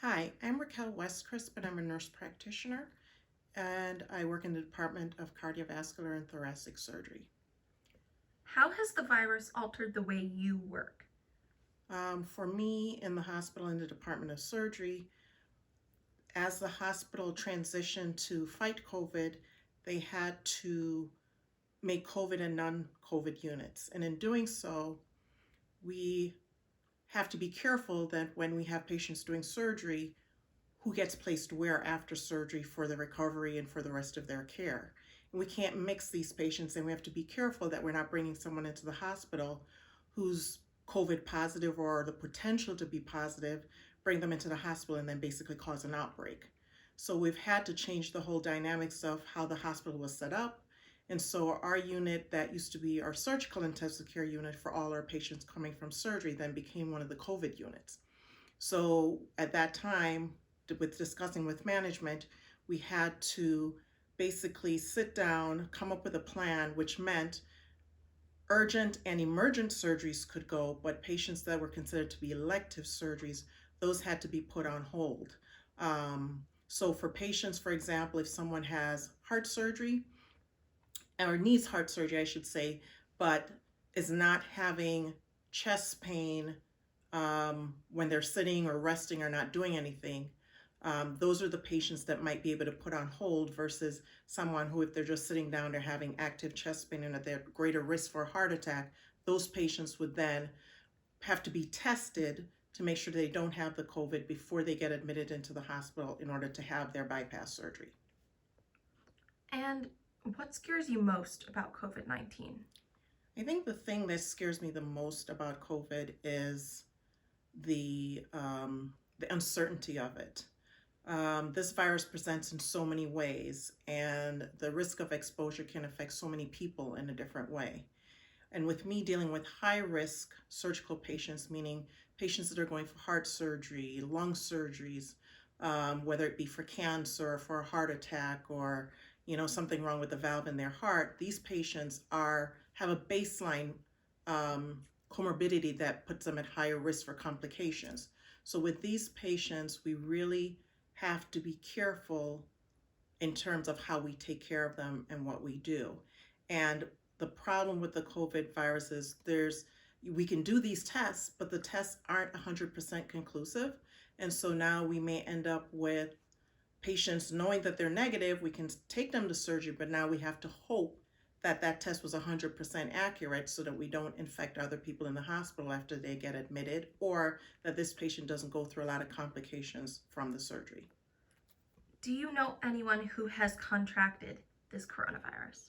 Hi, I'm Raquel West-Crisp and I'm a nurse practitioner and I work in the Department of Cardiovascular and Thoracic Surgery. How has the virus altered the way you work? For me in the hospital in the Department of Surgery, as the hospital transitioned to fight COVID, they had to make COVID and non-COVID units. And in doing so, we have to be careful that when we have patients doing surgery, who gets placed where after surgery for the recovery and for the rest of their care. And we can't mix these patients, and we have to be careful that we're not bringing someone into the hospital who's COVID positive or the potential to be positive, bring them into the hospital and then basically cause an outbreak. So we've had to change the whole dynamics of how the hospital was set up. And so our unit that used to be our surgical intensive care unit for all our patients coming from surgery then became one of the COVID units. So at that time, with discussing with management, we had to basically sit down, come up with a plan, which meant urgent and emergent surgeries could go, but patients that were considered to be elective surgeries, those had to be put on hold. So for patients, for example, if someone has heart surgery, or needs heart surgery, I should say, but is not having chest pain when they're sitting or resting or not doing anything, those are the patients that might be able to put on hold versus someone who, if they're just sitting down, they're having active chest pain and they're at greater risk for a heart attack. Those patients would then have to be tested to make sure they don't have the COVID before they get admitted into the hospital in order to have their bypass surgery. And what scares you most about COVID-19? I think the thing that scares me the most about COVID is the uncertainty of it. This virus presents in so many ways, and the risk of exposure can affect so many people in a different way. And with me dealing with high-risk surgical patients, meaning patients that are going for heart surgery, lung surgeries, whether it be for cancer, or for a heart attack, or something wrong with the valve in their heart, these patients have a baseline comorbidity that puts them at higher risk for complications. So with these patients, we really have to be careful in terms of how we take care of them and what we do. And the problem with the COVID virus is we can do these tests, but the tests aren't 100% conclusive. And so now we may end up with patients knowing that they're negative, we can take them to surgery, but now we have to hope that that test was 100% accurate so that we don't infect other people in the hospital after they get admitted, or that this patient doesn't go through a lot of complications from the surgery. Do you know anyone who has contracted this coronavirus?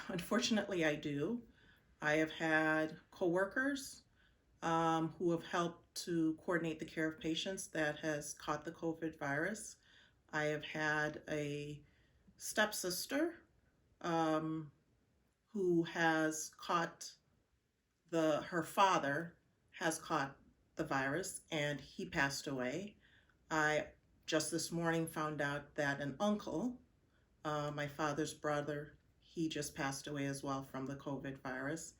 Unfortunately, I do. I have had coworkers who have helped to coordinate the care of patients that has caught the COVID virus. I have had a stepsister who has caught her father has caught the virus and he passed away. I just this morning found out that an uncle, my father's brother, he just passed away as well from the COVID virus.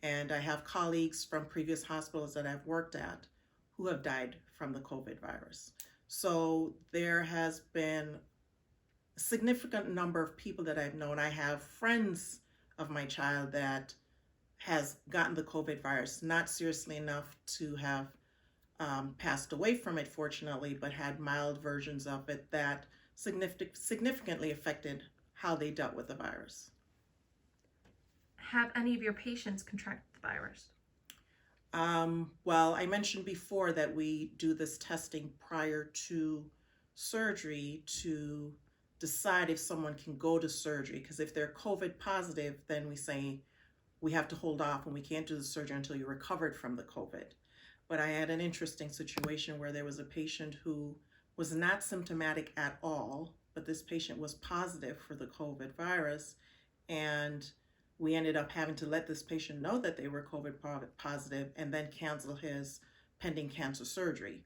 And I have colleagues from previous hospitals that I've worked at who have died from the COVID virus. So there has been a significant number of people that I've known. I have friends of my child that has gotten the COVID virus, not seriously enough to have passed away from it, fortunately, but had mild versions of it that significantly affected how they dealt with the virus. Have any of your patients contracted the virus? Well, I mentioned before that we do this testing prior to surgery to decide if someone can go to surgery, because if they're COVID positive, then we say we have to hold off and we can't do the surgery until you're recovered from the COVID. But I had an interesting situation where there was a patient who was not symptomatic at all, but this patient was positive for the COVID virus, and we ended up having to let this patient know that they were COVID positive and then cancel his pending cancer surgery.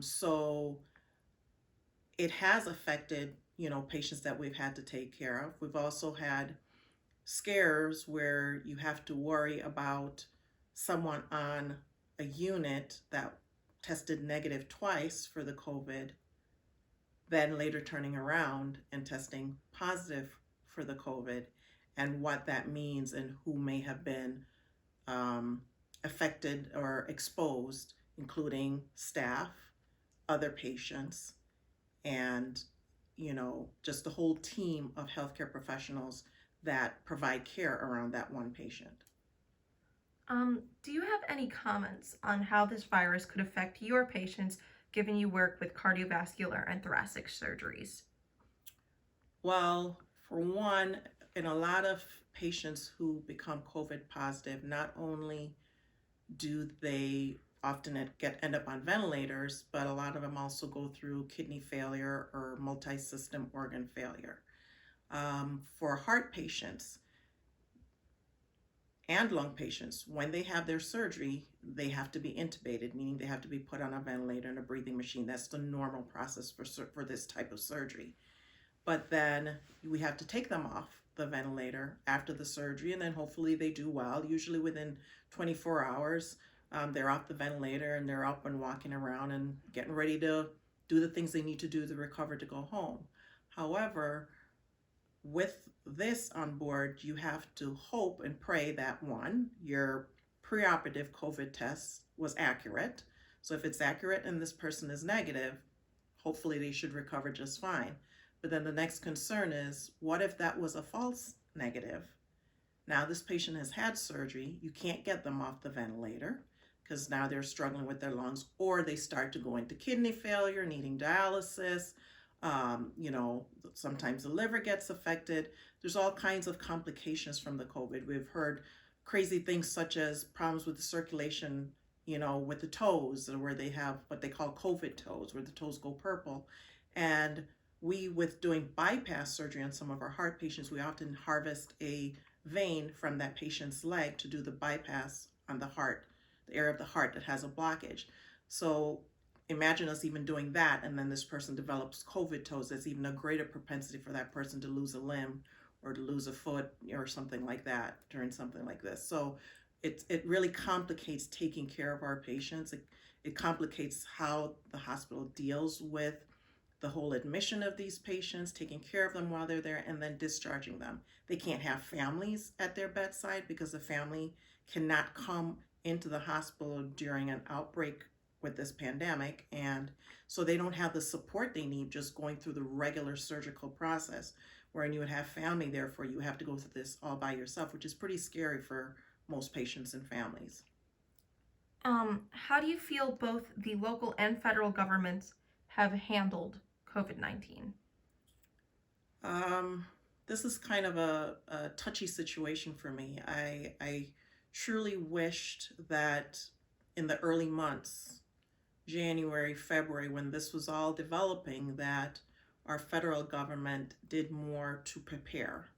So it has affected, patients that we've had to take care of. We've also had scares where you have to worry about someone on a unit that tested negative twice for the COVID, then later turning around and testing positive for the COVID, and what that means and who may have been affected or exposed, including staff, other patients, and just the whole team of healthcare professionals that provide care around that one patient. Do you have any comments on how this virus could affect your patients given you work with cardiovascular and thoracic surgeries? Well, for one, in a lot of patients who become COVID positive, not only do they often end up on ventilators, but a lot of them also go through kidney failure or multi-system organ failure. For heart patients and lung patients, when they have their surgery, they have to be intubated, meaning they have to be put on a ventilator and a breathing machine. That's the normal process for this type of surgery. But then we have to take them off the ventilator after the surgery, and then hopefully they do well. Usually within 24 hours, they're off the ventilator and they're up and walking around and getting ready to do the things they need to do to recover to go home. However, with this on board, you have to hope and pray that one, your preoperative COVID test was accurate. So if it's accurate and this person is negative, hopefully they should recover just fine. But then the next concern is, what if that was a false negative? Now this patient has had surgery, you can't get them off the ventilator because now they're struggling with their lungs, or they start to go into kidney failure, needing dialysis. Sometimes the liver gets affected. There's all kinds of complications from the COVID. We've heard crazy things such as problems with the circulation, with the toes, where they have what they call COVID toes, where the toes go purple. And with doing bypass surgery on some of our heart patients, we often harvest a vein from that patient's leg to do the bypass on the heart, the area of the heart that has a blockage. So imagine us even doing that, and then this person develops COVID toes. There's even a greater propensity for that person to lose a limb or to lose a foot or something like that during something like this. So it really complicates taking care of our patients. It complicates how the hospital deals with the whole admission of these patients, taking care of them while they're there, and then discharging them. They can't have families at their bedside because the family cannot come into the hospital during an outbreak with this pandemic, and so they don't have the support they need just going through the regular surgical process, wherein you would have family. Therefore, you have to go through this all by yourself, which is pretty scary for most patients and families. How do you feel both the local and federal governments have handled COVID-19? This is kind of a touchy situation for me. I truly wished that in the early months, January, February, when this was all developing, that our federal government did more to prepare.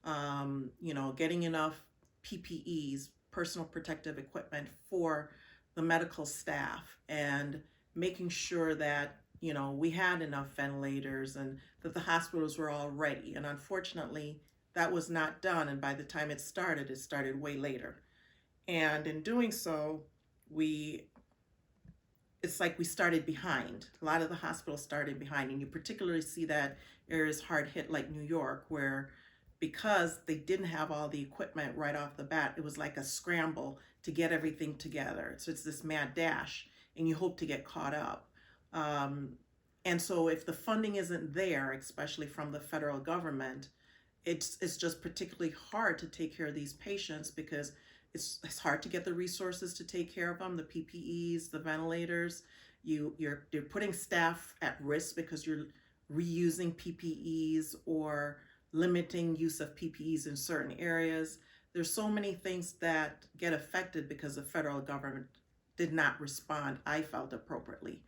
Getting enough PPEs, personal protective equipment for the medical staff, and making sure that we had enough ventilators and that the hospitals were all ready. And unfortunately, that was not done. And by the time it started way later. And in doing so, it's like we started behind. A lot of the hospitals started behind, and you particularly see that areas hard hit like New York, where because they didn't have all the equipment right off the bat, it was like a scramble to get everything together. So it's this mad dash, and you hope to get caught up. And so if the funding isn't there, especially from the federal government, it's just particularly hard to take care of these patients because it's hard to get the resources to take care of them, the PPEs, the ventilators. You're putting staff at risk because you're reusing PPEs or limiting use of PPEs in certain areas. There's so many things that get affected because the federal government did not respond, I felt, appropriately.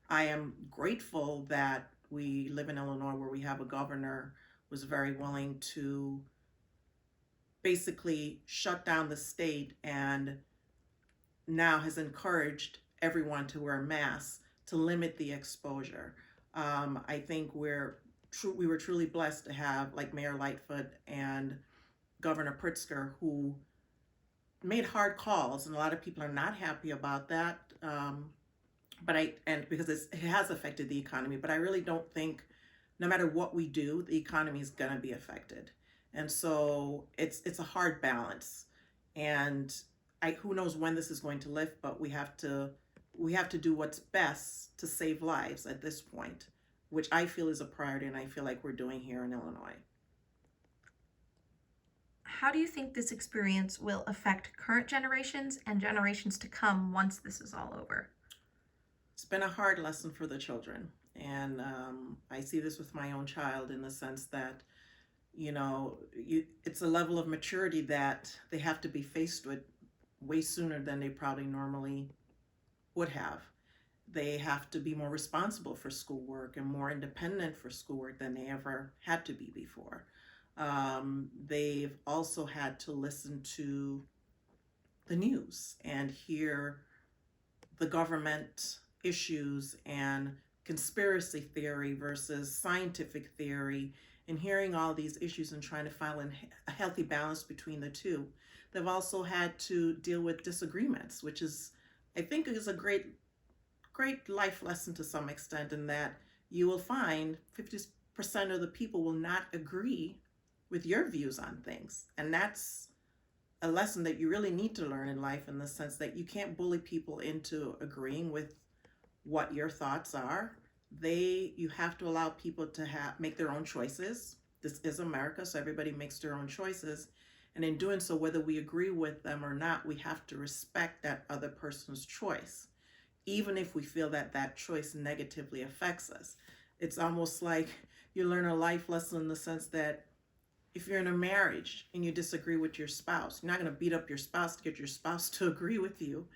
I am grateful that we live in Illinois, where we have a governor who was very willing to basically shut down the state and now has encouraged everyone to wear masks to limit the exposure. I think we were truly blessed to have like Mayor Lightfoot and Governor Pritzker, who made hard calls, and a lot of people are not happy about that. But and because it has affected the economy, but I really don't think no matter what we do, the economy is going to be affected. And so it's a hard balance. And who knows when this is going to lift, but we have to do what's best to save lives at this point, which I feel is a priority, and I feel like we're doing here in Illinois. How do you think this experience will affect current generations and generations to come once this is all over? It's been a hard lesson for the children. And I see this with my own child in the sense that, it's a level of maturity that they have to be faced with way sooner than they probably normally would have. They have to be more responsible for schoolwork and more independent for schoolwork than they ever had to be before. They've also had to listen to the news and hear the government issues and conspiracy theory versus scientific theory, and hearing all these issues and trying to find a healthy balance between the two. They've also had to deal with disagreements, which I think, is a great life lesson to some extent, in that you will find 50% of the people will not agree with your views on things. And that's a lesson that you really need to learn in life, in the sense that you can't bully people into agreeing with what your thoughts are. You have to allow people to make their own choices. This is America, so everybody makes their own choices. And in doing so, whether we agree with them or not, we have to respect that other person's choice, even if we feel that that choice negatively affects us. It's almost like you learn a life lesson in the sense that if you're in a marriage and you disagree with your spouse, you're not going to beat up your spouse to get your spouse to agree with you,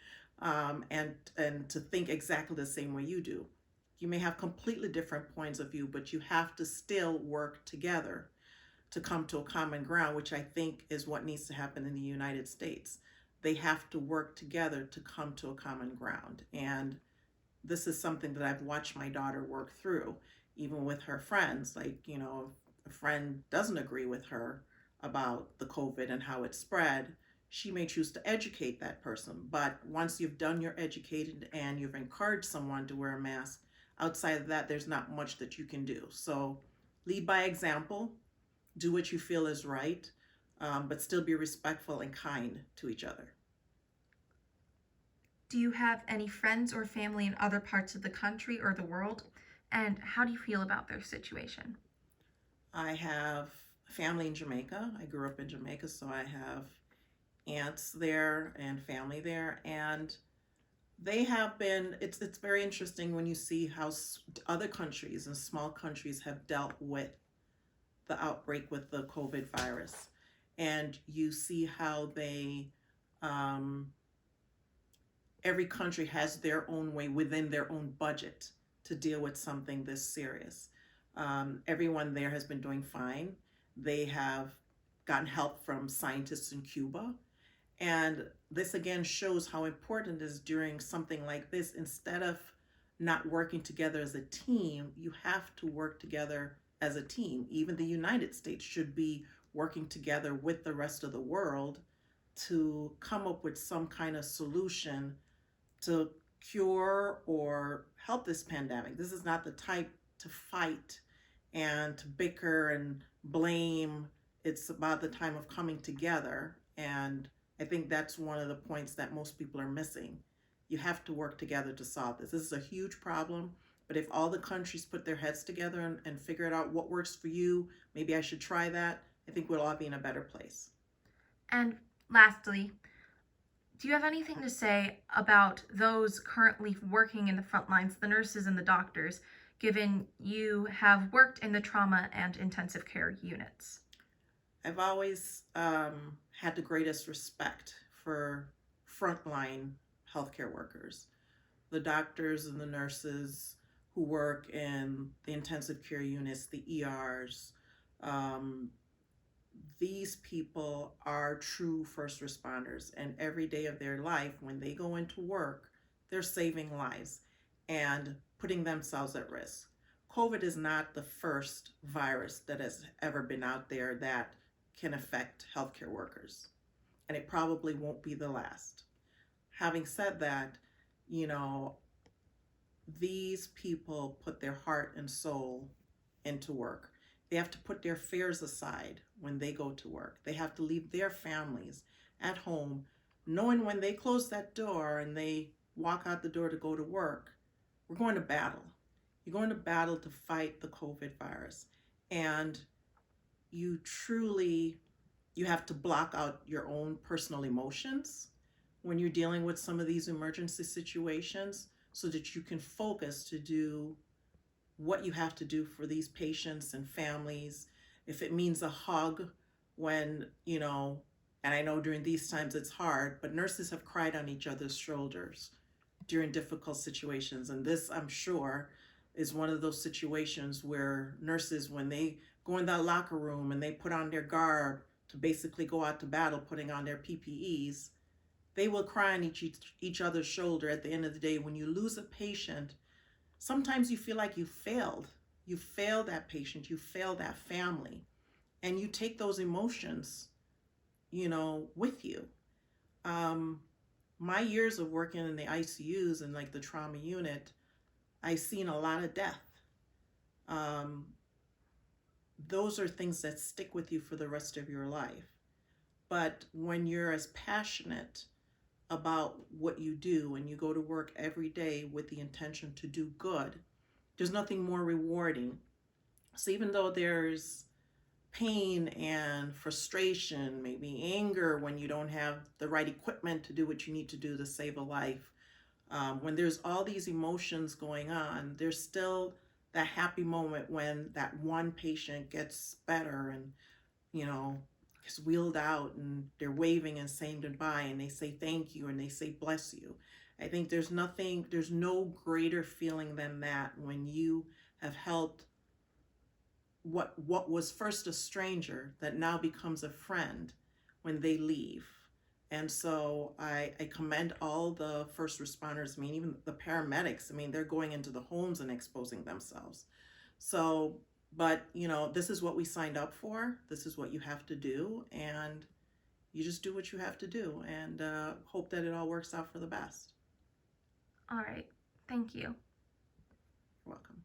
and to think exactly the same way you do. You may have completely different points of view, but you have to still work together to come to a common ground, which I think is what needs to happen in the United States. They have to work together to come to a common ground. And this is something that I've watched my daughter work through, even with her friends. Like, a friend doesn't agree with her about the COVID and how it spread, she may choose to educate that person. But once you've done your educated and you've encouraged someone to wear a mask, outside of that, there's not much that you can do. So lead by example, do what you feel is right, but still be respectful and kind to each other. Do you have any friends or family in other parts of the country or the world? And how do you feel about their situation? I have family in Jamaica. I grew up in Jamaica, so I have aunts there and family there. And they have been, it's very interesting when you see how other countries and small countries have dealt with the outbreak with the COVID virus. And you see how every country has their own way within their own budget to deal with something this serious. Everyone there has been doing fine. They have gotten help from scientists in Cuba. And this again shows how important it is during something like this. Instead of not working together as a team, you have to work together as a team. Even the United States should be working together with the rest of the world to come up with some kind of solution to cure or help this pandemic. This is not the type to fight and to bicker and blame. It's about the time of coming together. And I think that's one of the points that most people are missing. You have to work together to solve this. This is a huge problem, but if all the countries put their heads together and figure out what works for you, maybe I should try that, I think we'll all be in a better place. And lastly, do you have anything to say about those currently working in the front lines, the nurses and the doctors, given you have worked in the trauma and intensive care units? I've always had the greatest respect for frontline healthcare workers, the doctors and the nurses who work in the intensive care units, the ERs. These people are true first responders, and every day of their life, when they go into work, they're saving lives and putting themselves at risk. COVID is not the first virus that has ever been out there that can affect healthcare workers, and it probably won't be the last. Having said that, you know, these people put their heart and soul into work. They have to put their fears aside when they go to work. They have to leave their families at home, knowing when they close that door and they walk out the door to go to work, we're going to battle. You're going to battle to fight the COVID virus. And you truly, you have to block out your own personal emotions when you're dealing with some of these emergency situations so that you can focus to do what you have to do for these patients and families. If it means a hug when, and I know during these times it's hard, but nurses have cried on each other's shoulders during difficult situations. And this, I'm sure, is one of those situations where nurses, when they go in that locker room and they put on their garb to basically go out to battle, putting on their PPEs, they will cry on each other's shoulder at the end of the day. When you lose a patient, sometimes you feel like you failed. You failed that patient, you failed that family, and you take those emotions, with you. My years of working in the ICUs and like the trauma unit, I've seen a lot of death. Those are things that stick with you for the rest of your life. But when you're as passionate about what you do and you go to work every day with the intention to do good, there's nothing more rewarding. So even though there's pain and frustration, maybe anger when you don't have the right equipment to do what you need to do to save a life, when there's all these emotions going on, there's still that happy moment when that one patient gets better and, is wheeled out and they're waving and saying goodbye and they say thank you and they say bless you. I think there's no greater feeling than that when you have helped what was first a stranger that now becomes a friend when they leave. And so I commend all the first responders, even the paramedics. They're going into the homes and exposing themselves. So, but this is what we signed up for. This is what you have to do. And you just do what you have to do and hope that it all works out for the best. All right. Thank you. You're welcome.